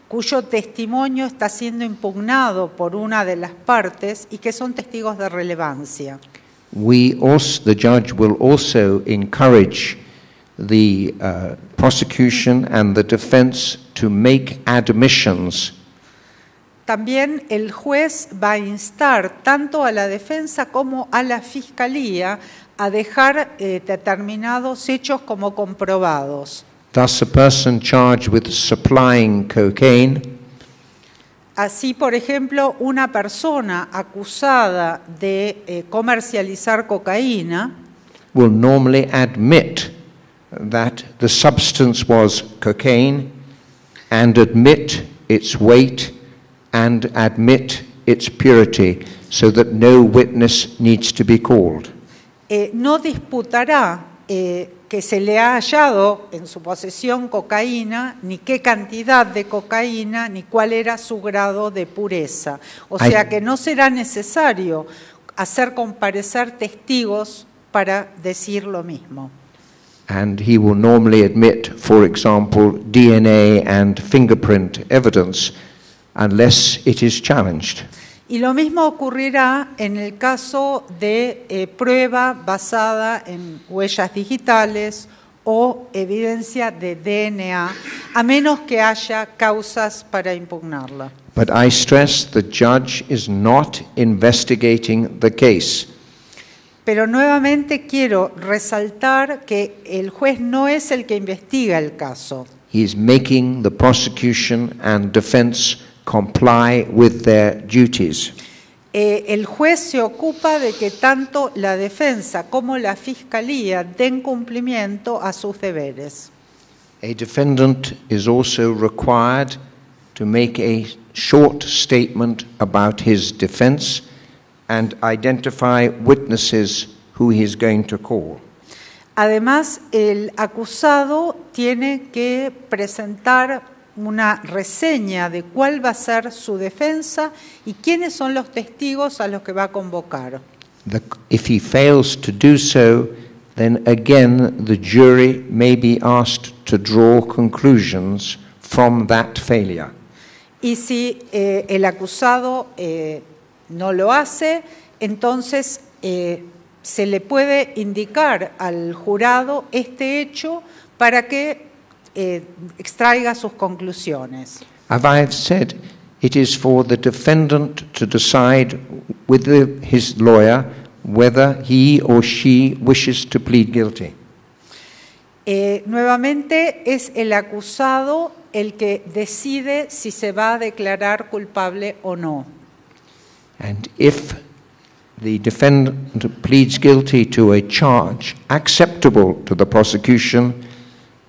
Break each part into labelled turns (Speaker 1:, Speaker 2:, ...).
Speaker 1: cuyo testimonio está siendo impugnado por una de las partes y que son testigos de relevancia.
Speaker 2: The judge will also encourage the prosecution and the defense to make admissions.
Speaker 1: También el juez va a instar tanto a la defensa como a la fiscalía a dejar determinados hechos como comprobados.
Speaker 2: Thus, a person charged with supplying cocaine
Speaker 1: Así, por ejemplo, una persona acusada de comercializar cocaína
Speaker 2: will normally admit that the substance was cocaine and admit its weight and admit its purity so that no witness needs to be called.
Speaker 1: No disputará que se le ha hallado en su posesión cocaína, ni qué cantidad de cocaína, ni cuál era su grado de pureza. O sea que no será necesario hacer comparecer testigos para decir lo mismo.
Speaker 2: And he will normally admit, for example, DNA and fingerprint evidence unless it is challenged.
Speaker 1: Y lo mismo ocurrirá en el caso de prueba basada en huellas digitales o evidencia de DNA, a menos que haya causas para impugnarla.
Speaker 2: But I stress the judge is not investigating the case.
Speaker 1: Pero nuevamente quiero resaltar que el juez no es el que investiga el caso.
Speaker 2: He is making the prosecution and defense comply with their duties.
Speaker 1: El juez se ocupa de que tanto la defensa como la fiscalía den cumplimiento a sus deberes.
Speaker 2: A defendant is also required to make a short statement about his defense and identify witnesses who he is going to call.
Speaker 1: Además, el acusado tiene que presentar una reseña de cuál va a ser su defensa y quiénes son los testigos a los que va a convocar.
Speaker 2: If he fails to do so, then again the jury may be asked to draw conclusions from that failure.
Speaker 1: Y si el acusado no lo hace, entonces se le puede indicar al jurado este hecho para que extraiga sus conclusiones.
Speaker 2: As I have said, it is for the defendant to decide with his lawyer whether he or she wishes to plead guilty.
Speaker 1: Nuevamente es el acusado el que decide si se va a declarar culpable o no.
Speaker 2: And if the defendant pleads guilty to a charge acceptable to the prosecution,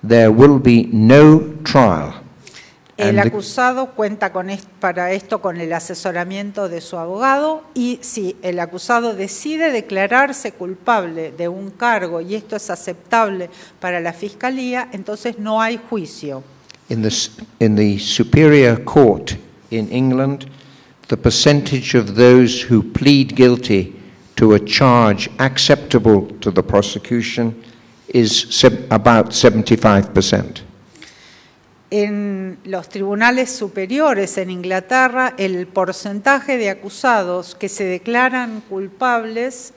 Speaker 2: there will be no trial.
Speaker 1: El acusado cuenta para esto con el asesoramiento de su abogado y si el acusado decide declararse culpable de un cargo y esto es aceptable para la fiscalía, entonces no hay juicio.
Speaker 2: In the Superior Court in England, the percentage of those who plead guilty to a charge acceptable to the prosecution is about 75%.
Speaker 1: En los tribunales superiores en Inglaterra, el porcentaje de acusados que se declaran culpables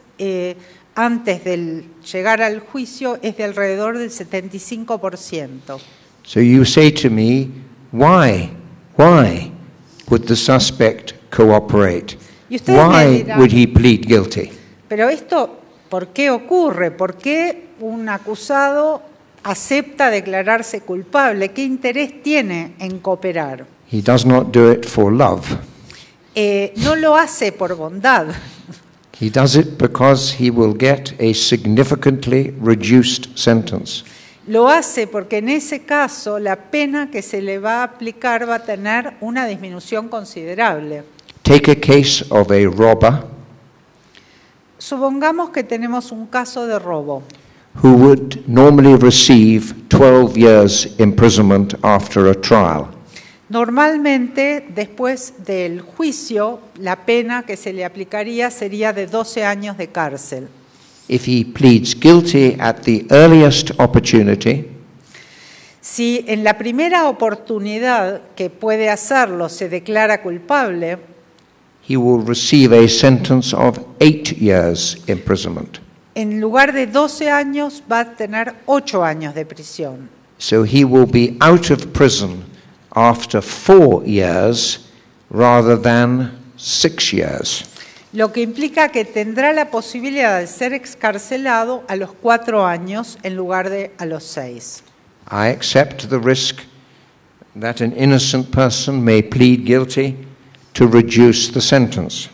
Speaker 1: antes de llegar al juicio es de alrededor del 75%.
Speaker 2: So you say to me, why would the suspect cooperate? Why would he plead guilty?
Speaker 1: Pero esto, ¿por qué ocurre? ¿Por qué un acusado acepta declararse culpable? ¿Qué interés tiene en cooperar?
Speaker 2: He does not do it for love.
Speaker 1: No lo hace por bondad.
Speaker 2: He does it because he will get a significantly reduced sentence.
Speaker 1: Lo hace porque en ese caso la pena que se le va a aplicar va a tener una disminución considerable.
Speaker 2: Take a case of a robber.
Speaker 1: Supongamos que tenemos un caso de robo.
Speaker 2: Who would normally receive 12 years imprisonment after a trial.
Speaker 1: Normalmente, después del juicio, la pena que se le aplicaría sería de 12 años de cárcel.
Speaker 2: If he pleads guilty at the earliest opportunity,
Speaker 1: Si en la primera oportunidad que puede hacerlo se declara culpable,
Speaker 2: he will receive a sentence of 8 years imprisonment.
Speaker 1: en lugar de 12 años va a tener 8 años de prisión.
Speaker 2: So he will be out of prison after 4 years rather than 6 years.
Speaker 1: Lo que implica que tendrá la posibilidad de ser excarcelado a los 4 años en lugar de a los 6.
Speaker 2: I accept the risk that an innocent person may plead guilty to reduce the sentence.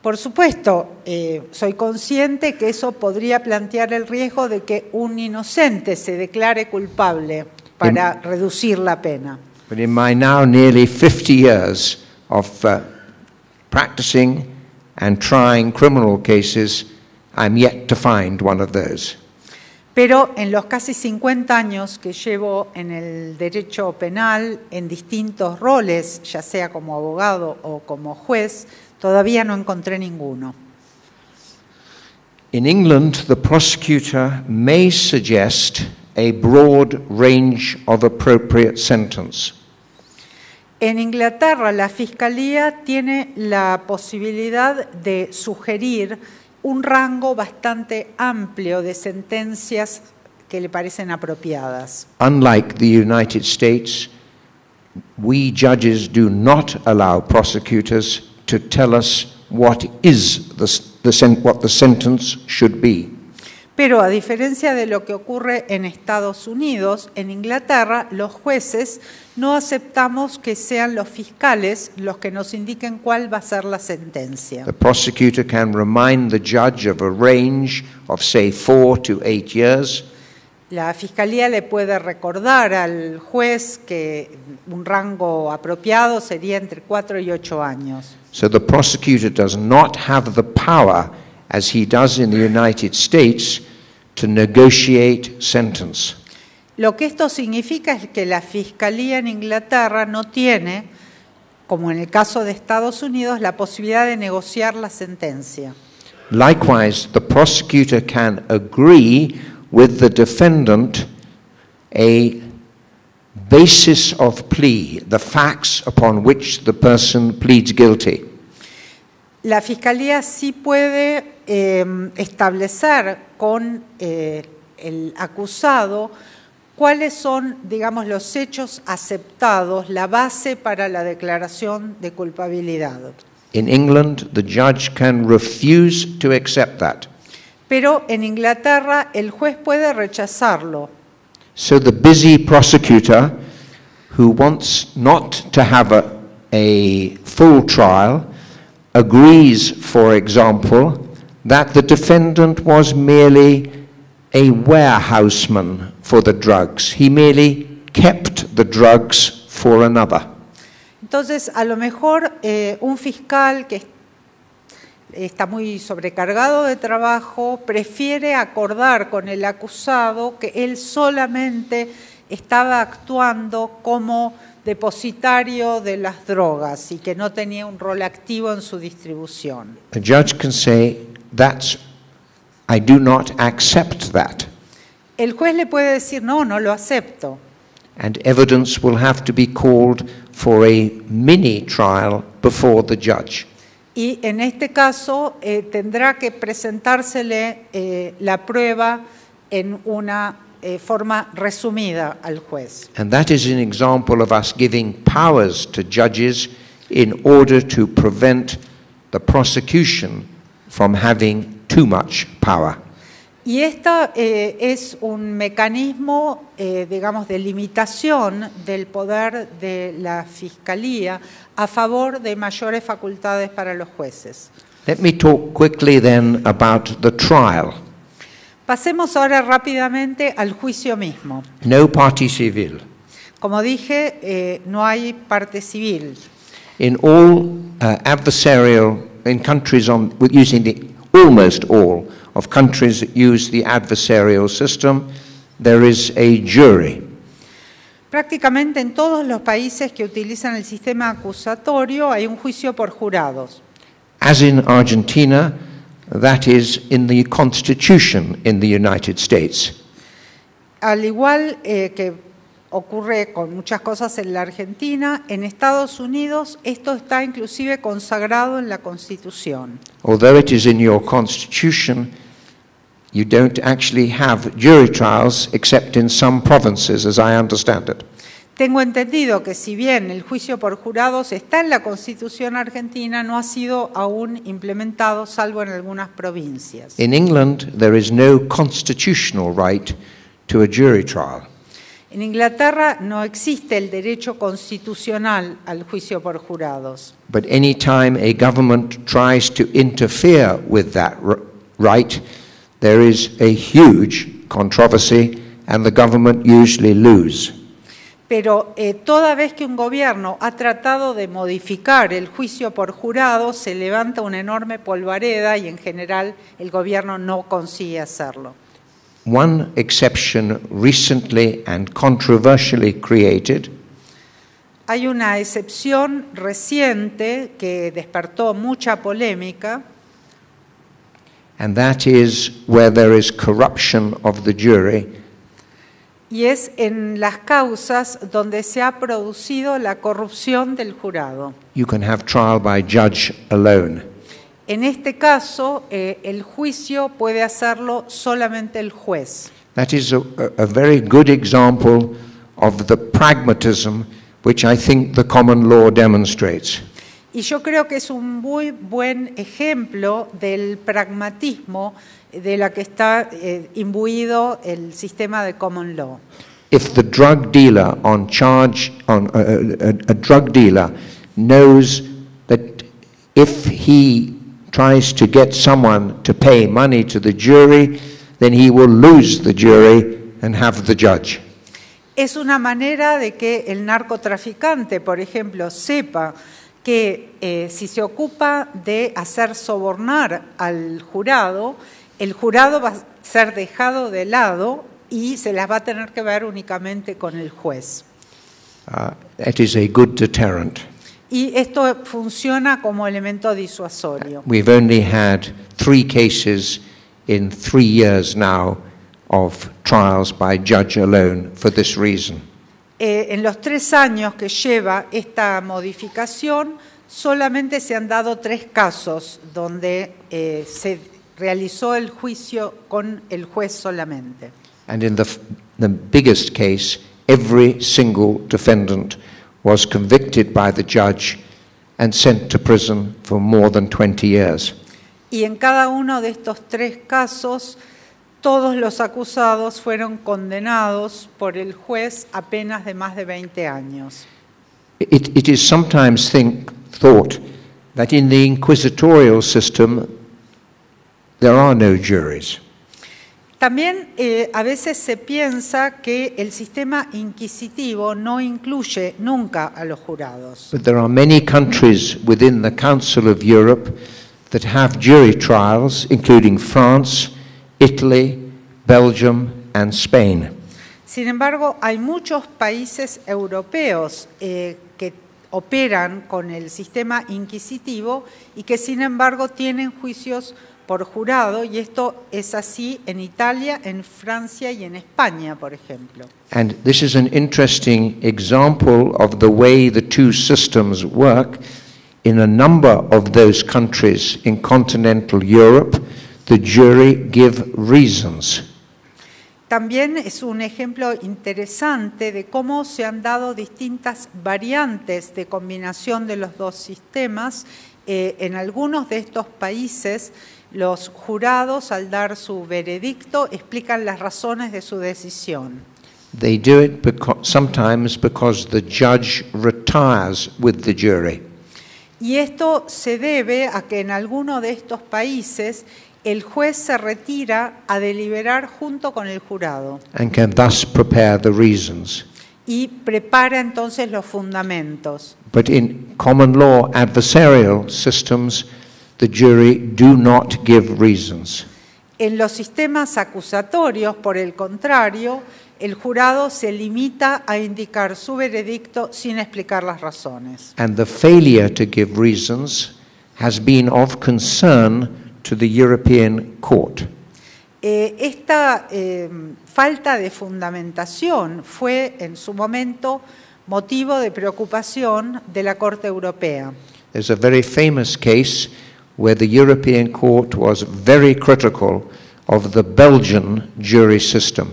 Speaker 1: Por supuesto, soy consciente que eso podría plantear el riesgo de que un inocente se declare culpable para reducir la pena.
Speaker 2: But in my now nearly 50 years of practicing and trying criminal cases, I'm yet to find one of those.
Speaker 1: Pero en los casi 50 años que llevo en el derecho penal, en distintos roles, ya sea como abogado o como juez, todavía no encontré ninguno.
Speaker 2: In England, the prosecutor may suggest a broad range of appropriate sentence.
Speaker 1: En Inglaterra, la Fiscalía tiene la posibilidad de sugerir un rango bastante amplio de sentencias que le parecen apropiadas.
Speaker 2: Unlike the United States, we judges do not allow prosecutors to tell us what the sentence should be.
Speaker 1: Pero a diferencia de lo que ocurre en Estados Unidos, en Inglaterra los jueces no aceptamos que sean los fiscales los que nos indiquen cuál va a ser la sentencia.
Speaker 2: The prosecutor can remind the judge of a range of, say, 4 to 8 years.
Speaker 1: La Fiscalía le puede recordar al juez que un rango apropiado sería entre 4 y 8 años.
Speaker 2: So the prosecutor does not have the power, as he does in the United States, to negotiate sentence.
Speaker 1: Lo que esto significa es que la Fiscalía en Inglaterra no tiene, como en el caso de Estados Unidos, la posibilidad de negociar la sentencia.
Speaker 2: Likewise, the prosecutor can agree with the defendant a basis of plea, the facts upon which the person pleads guilty.
Speaker 1: La Fiscalía sí puede establecer con el acusado cuáles son, digamos, los hechos aceptados, la base para la declaración de culpabilidad.
Speaker 2: In England, the judge can refuse to accept that.
Speaker 1: Pero en Inglaterra el juez puede rechazarlo.
Speaker 2: So the busy prosecutor who wants not to have a full trial agrees, for example, that the defendant was merely a warehouseman for the drugs. He merely kept the drugs for another.
Speaker 1: Entonces, a lo mejor un fiscal que está muy sobrecargado de trabajo prefiere acordar con el acusado que él solamente estaba actuando como depositario de las drogas y que no tenía un rol activo en su distribución.
Speaker 2: A judge can say, I do not accept that.
Speaker 1: El juez le puede decir, no lo acepto.
Speaker 2: And evidence will have to be called for a mini trial before the judge.
Speaker 1: Y en este caso tendrá que presentársele la prueba en una forma resumida al juez.
Speaker 2: And that is an example of us giving powers to judges in order to prevent the prosecution from having too much power.
Speaker 1: Y esta es un mecanismo, digamos, de limitación del poder de la Fiscalía a favor de mayores facultades para los jueces.
Speaker 2: Let me talk quickly then about the trial.
Speaker 1: Pasemos ahora rápidamente al juicio mismo.
Speaker 2: No party civil.
Speaker 1: Como dije, no hay parte civil.
Speaker 2: In all adversarial, in countries using almost all of countries that use the adversarial system, there is a jury.
Speaker 1: Prácticamente en todos los países que utilizan el sistema acusatorio hay un juicio por jurados.
Speaker 2: As in Argentina, that is in the Constitution in the United States.
Speaker 1: Al igual que ocurre con muchas cosas en la Argentina. En Estados Unidos esto está inclusive consagrado en la Constitución.
Speaker 2: Although it is in your constitution, you don't actually have jury trials except in some provinces, as I understand it.
Speaker 1: Tengo entendido que si bien el juicio por jurados está en la Constitución argentina, no ha sido aún implementado, salvo en algunas provincias.
Speaker 2: In England, there is no constitutional right to a jury trial.
Speaker 1: En Inglaterra no existe el derecho constitucional al juicio por jurados.
Speaker 2: But any time a government tries to interfere with that right, there is a huge controversy and the government usually lose.
Speaker 1: Pero toda vez que un gobierno ha tratado de modificar el juicio por jurado, se levanta una enorme polvareda y en general el gobierno no consigue hacerlo.
Speaker 2: One exception recently and controversially created
Speaker 1: Hay una excepción reciente que despertó mucha polémica,
Speaker 2: and that is where there is corruption of the jury
Speaker 1: y es en las causas donde se ha producido la corrupción del jurado.
Speaker 2: you can have trial by judge alone.
Speaker 1: En este caso, el juicio puede hacerlo solamente el juez.
Speaker 2: That is a very good example of the pragmatism which I think the common law demonstrates.
Speaker 1: Y yo creo que es un muy buen ejemplo del pragmatismo de la que está imbuido el sistema de common law.
Speaker 2: If the drug dealer on charge, a drug dealer knows that if he tries to get someone to pay money to the jury, then he will lose the jury and have the judge.
Speaker 1: Es una manera de que el narcotraficante, por ejemplo, sepa que si se ocupa de hacer sobornar al jurado, el jurado va a ser dejado de lado y se las va a tener que ver únicamente con el juez.
Speaker 2: It is a good deterrent.
Speaker 1: Y esto funciona como elemento disuasorio.
Speaker 2: We've only had 3 cases in 3 years now of trials by judge alone for this reason.
Speaker 1: En los 3 años que lleva esta modificación, solamente se han dado 3 casos donde se realizó el juicio con el juez solamente.
Speaker 2: And in the biggest case, every single defendant was convicted by the judge and sent to prison for more than 20 years.
Speaker 1: Y en cada uno de estos 3 casos, todos los acusados fueron condenados por el juez a penas de más de 20 años.
Speaker 2: It is sometimes thought that in the inquisitorial system there are no juries.
Speaker 1: También a veces se piensa que el sistema inquisitivo no incluye nunca a los jurados.
Speaker 2: But there are many countries within the Council of Europe that have jury trials, including France, Italy, Belgium, and Spain.
Speaker 1: Sin embargo, hay muchos países europeos que operan con el sistema inquisitivo y que sin embargo tienen juicios por jurado, y esto es así en Italia, en Francia y en España, por ejemplo.
Speaker 2: And this is an interesting example of the way the two systems work. In a number of those countries in continental Europe, the jury give reasons.
Speaker 1: También es un ejemplo interesante de cómo se han dado distintas variantes de combinación de los dos sistemas. En algunos de estos países, los jurados, al dar su veredicto, explican las razones de su decisión.
Speaker 2: They do it sometimes because the judge retires with the jury.
Speaker 1: Y esto se debe a que en alguno de estos países el juez se retira a deliberar junto con el jurado.
Speaker 2: And can thus prepare the reasons.
Speaker 1: Y prepara entonces los fundamentos.
Speaker 2: But in common law adversarial systems, the jury do not give reasons.
Speaker 1: En los sistemas acusatorios, por el contrario, el jurado se limita a indicar su veredicto sin explicar las razones.
Speaker 2: And the failure to give reasons has been of concern to the European Court.
Speaker 1: Esta falta de fundamentación fue en su momento motivo de preocupación de la Corte Europea.
Speaker 2: There's a very famous case where the European Court was very critical of the Belgian jury system.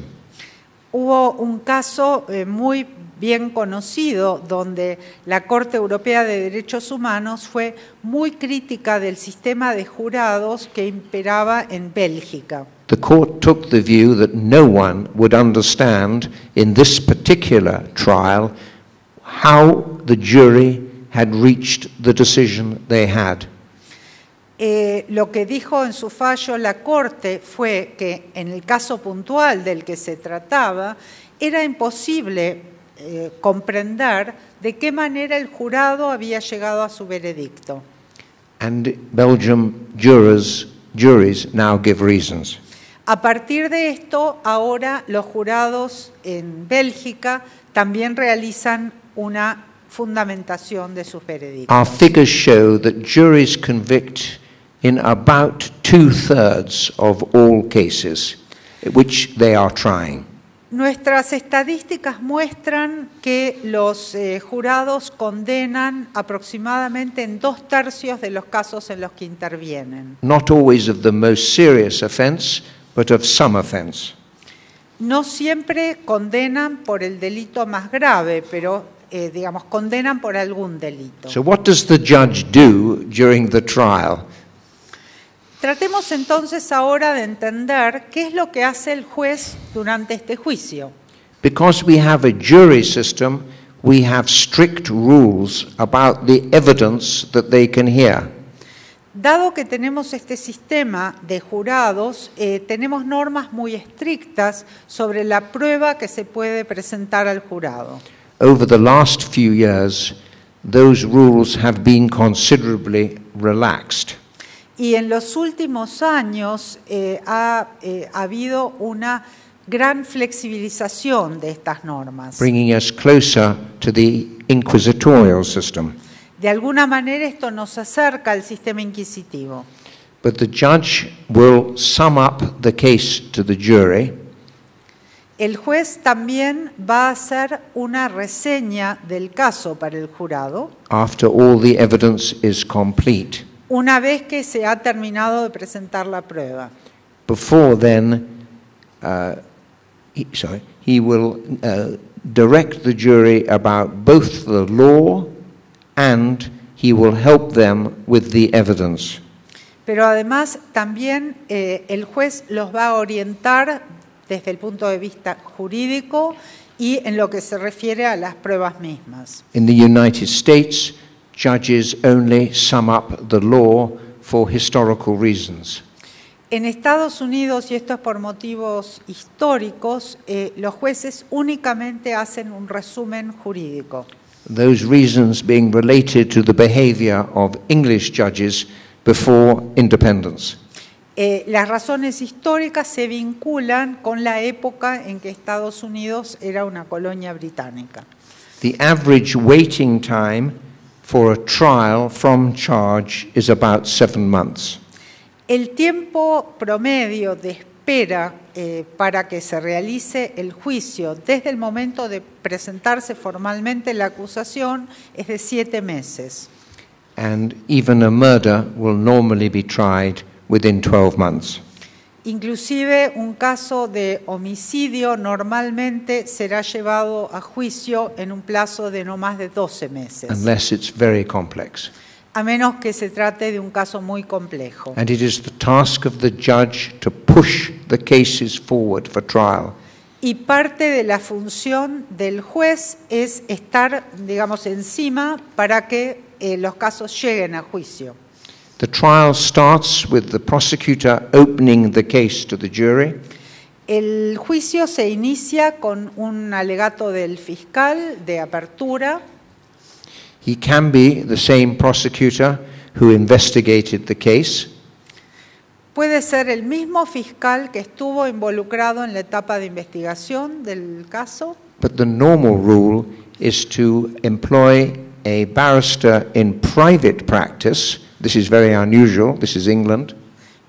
Speaker 1: Hubo un caso muy bien conocido donde la Corte Europea de Derechos Humanos fue muy crítica del sistema de jurados que imperaba en Bélgica.
Speaker 2: The court took the view that no one would understand in this particular trial how the jury had reached the decision they had.
Speaker 1: Lo que dijo en su fallo la Corte fue que en el caso puntual del que se trataba era imposible comprender de qué manera el jurado había llegado a su veredicto.
Speaker 2: And Belgian juries now give reasons.
Speaker 1: A partir de esto, ahora los jurados en Bélgica también realizan una fundamentación de sus veredictos.
Speaker 2: Our figures show that juries convict in about 2/3 of all cases which they are trying.
Speaker 1: Nuestras estadísticas muestran que los jurados condenan aproximadamente en 2/3 de los casos en los que intervienen.
Speaker 2: Not always of the most serious offense, but of some offense.
Speaker 1: No siempre condenan por el delito más grave, pero condenan por algún delito.
Speaker 2: So what does the judge do during the trial?
Speaker 1: Tratemos entonces ahora de entender qué es lo que hace el juez durante este juicio.
Speaker 2: Because we have a jury system, we have strict rules about the evidence that they can hear.
Speaker 1: Dado que tenemos este sistema de jurados, tenemos normas muy estrictas sobre la prueba que se puede presentar al jurado.
Speaker 2: Over the last few years, those rules have been considerably relaxed.
Speaker 1: Y en los últimos años ha habido una gran flexibilización de estas normas.
Speaker 2: Bringing us closer to the inquisitorial system.
Speaker 1: De alguna manera esto nos acerca al sistema inquisitivo.
Speaker 2: But the judge will sum up the case to the jury.
Speaker 1: El juez también va a hacer una reseña del caso para el jurado.
Speaker 2: After all the evidence is complete.
Speaker 1: Una vez que se ha terminado de presentar la prueba.
Speaker 2: Before then, he will direct the jury about both the law and he will help them with the evidence.
Speaker 1: Pero además también el juez los va a orientar desde el punto de vista jurídico y en lo que se refiere a las pruebas mismas.
Speaker 2: In the United States, judges only sum up the law for historical reasons.
Speaker 1: En Estados Unidos, y esto es por motivos históricos, los jueces únicamente hacen un resumen jurídico.
Speaker 2: Those reasons being related to the behavior of English judges before independence.
Speaker 1: Las razones históricas se vinculan con la época en que Estados Unidos era una colonia británica.
Speaker 2: The average waiting time for a trial from charge is about 7 months.
Speaker 1: El tiempo promedio de espera para que se realice el juicio desde el momento de presentarse formalmente la acusación es de 7 meses.
Speaker 2: And even a murder will normally be tried within 12 months.
Speaker 1: Inclusive un caso de homicidio normalmente será llevado a juicio en un plazo de no más de 12 meses.
Speaker 2: Unless it's very complex.
Speaker 1: A menos que se trate de un caso muy complejo.
Speaker 2: And it is the task of the judge to push the cases forward for trial.
Speaker 1: Y parte de la función del juez es estar, encima para que los casos lleguen a juicio.
Speaker 2: The trial starts with the prosecutor opening the case to the jury.
Speaker 1: El juicio se inicia con un alegato del fiscal de apertura.
Speaker 2: He can be the same prosecutor who investigated the case.
Speaker 1: Puede ser el mismo fiscal que estuvo involucrado en la etapa de investigación del caso.
Speaker 2: But the normal rule is to employ a barrister in private practice. This is very unusual. This is England.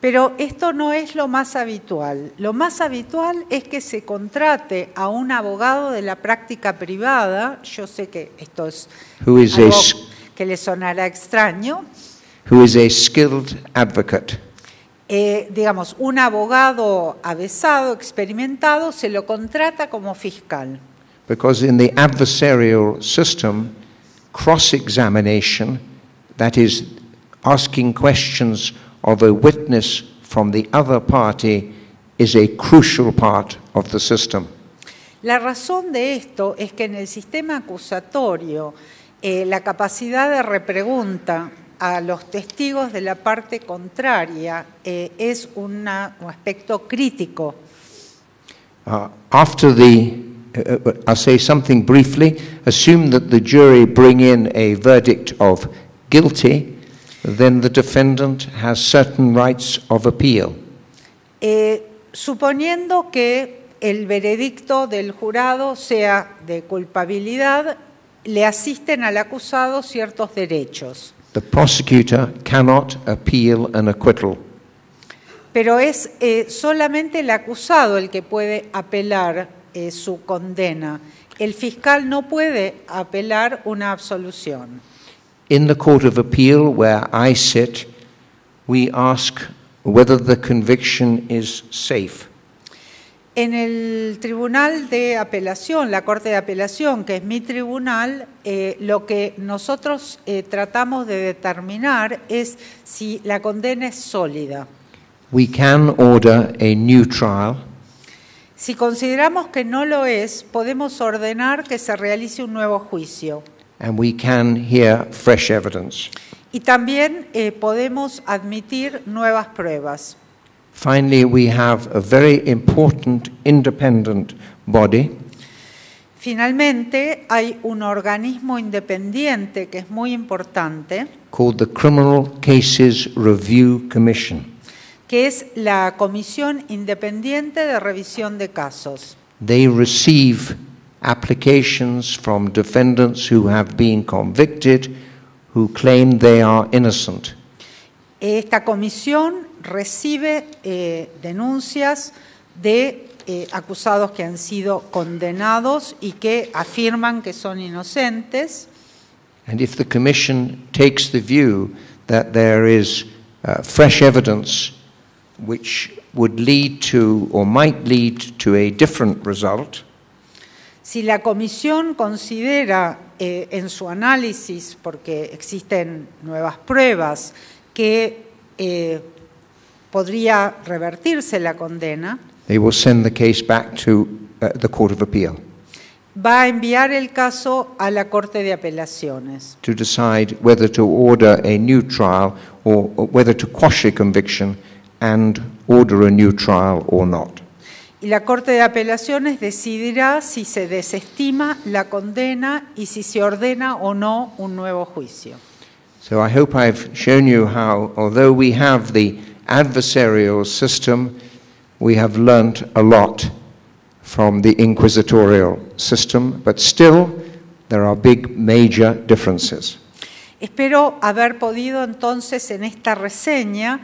Speaker 1: Pero esto no es lo más habitual. Lo más habitual es que se contrate a un abogado de la práctica privada. Yo sé que esto es
Speaker 2: Who is
Speaker 1: algo
Speaker 2: a
Speaker 1: que le sonará extraño.
Speaker 2: who is a skilled advocate.
Speaker 1: Digamos, un abogado avesado, experimentado, se lo contrata como fiscal.
Speaker 2: Because in the adversarial system, cross-examination, that is, asking questions of a witness from the other party, is a crucial part of the system.
Speaker 1: La razón de esto es que en el sistema acusatorio, la capacidad de repregunta a los testigos de la parte contraria es un aspecto crítico.
Speaker 2: After I'll say something briefly. Assume that the jury bring in a verdict of guilty, then the defendant has certain rights of appeal.
Speaker 1: Suponiendo que el veredicto del jurado sea de culpabilidad, le asisten al acusado ciertos derechos.
Speaker 2: The prosecutor cannot appeal an acquittal.
Speaker 1: Pero es solamente el acusado el que puede apelar su condena. El fiscal no puede apelar una absolución.
Speaker 2: In the Court of Appeal, where I sit, we ask whether the conviction is safe.
Speaker 1: En el Tribunal de Apelación, la Corte de Apelación, que es mi tribunal, lo que nosotros tratamos de determinar es si la condena es sólida.
Speaker 2: We can order a new trial.
Speaker 1: Si consideramos que no lo es, podemos ordenar que se realice un nuevo juicio.
Speaker 2: And we can hear fresh evidence.
Speaker 1: Y también podemos admitir nuevas pruebas.
Speaker 2: Finally, we have a very important independent body.
Speaker 1: Finalmente, hay un organismo independiente que es muy importante,
Speaker 2: Called the Criminal Cases Review Commission.
Speaker 1: que es la Comisión Independiente de Revisión de Casos.
Speaker 2: They receive applications from defendants who have been convicted, who claim they are innocent.
Speaker 1: Esta comisión recibe denuncias de acusados que han sido condenados y que afirman que son inocentes.
Speaker 2: And if the commission takes the view that there is fresh evidence which would lead to or might lead to a different result,
Speaker 1: Si la comisión considera en su análisis, porque existen nuevas pruebas, que podría revertirse la condena,
Speaker 2: they will send the case back to the Court of Appeal
Speaker 1: va a enviar el caso a la Corte de Apelaciones
Speaker 2: to decide whether to order a new trial or whether to quash a conviction and order a new trial or not.
Speaker 1: y la Corte de Apelaciones decidirá si se desestima la condena y si se ordena o no un nuevo juicio.
Speaker 2: So I hope I've shown you how, although we have the adversarial system, we have learnt a lot from the inquisitorial system, but still there are big major differences.
Speaker 1: Espero haber podido entonces en esta reseña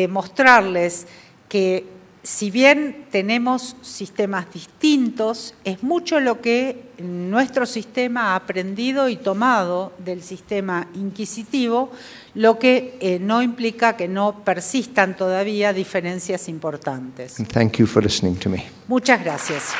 Speaker 1: mostrarles que si bien tenemos sistemas distintos, es mucho lo que nuestro sistema ha aprendido y tomado del sistema inquisitivo, lo que no implica que no persistan todavía diferencias importantes.
Speaker 2: And thank you for listening to me.
Speaker 1: Muchas gracias.